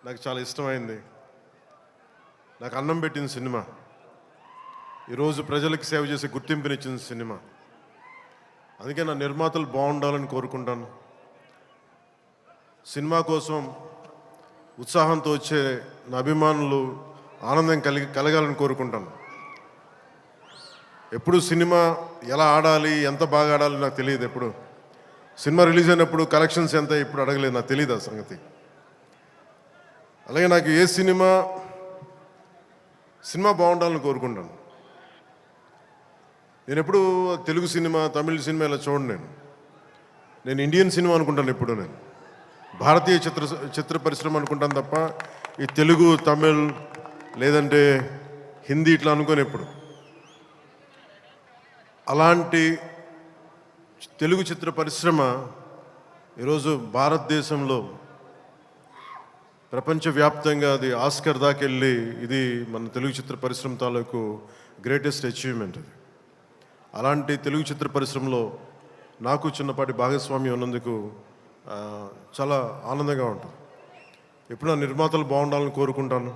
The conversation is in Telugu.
నాకు చాలా ఇష్టమైంది. నాకు అన్నం పెట్టిన సినిమా, ఈరోజు ప్రజలకు సేవ చేసే గుర్తింపునిచ్చిన సినిమా. అందుకే నా నిర్మాతలు బాగుండాలని కోరుకుంటాను. సినిమా కోసం ఉత్సాహంతో వచ్చే నా అభిమానులు ఆనందం కలగాలని కోరుకుంటాను. ఎప్పుడు సినిమా ఎలా ఆడాలి, ఎంత బాగా ఆడాలి నాకు తెలియదు. ఎప్పుడు సినిమా రిలీజ్ అయినప్పుడు కలెక్షన్స్ ఎంత ఇప్పుడు అడగలేదు, నాకు తెలియదు ఆ సంగతి. అలాగే నాకు ఏ సినిమా బాగుండాలని కోరుకుంటాను. నేను ఎప్పుడు తెలుగు సినిమా, తమిళ సినిమా ఇలా చూడండి. నేను ఇండియన్ సినిమా అనుకుంటాను. ఎప్పుడు నేను భారతీయ చిత్ర పరిశ్రమ అనుకుంటాను తప్ప ఈ తెలుగు, తమిళ్ లేదంటే హిందీ ఇట్లా అనుకోని ఎప్పుడు. అలాంటి తెలుగు చిత్ర పరిశ్రమ ఈరోజు భారతదేశంలో ప్రపంచవ్యాప్తంగా అది ఆస్కర్ దాకెళ్ళి, ఇది మన తెలుగు చిత్ర పరిశ్రమ తాలూకు గ్రేటెస్ట్ అచీవ్మెంట్ అది. అలాంటి తెలుగు చిత్ర పరిశ్రమలో నాకు చిన్నపాటి భాగస్వామ్యం ఉన్నందుకు చాలా ఆనందంగా ఉంటుంది. ఎప్పుడు నా నిర్మాతలు బాగుండాలని కోరుకుంటాను.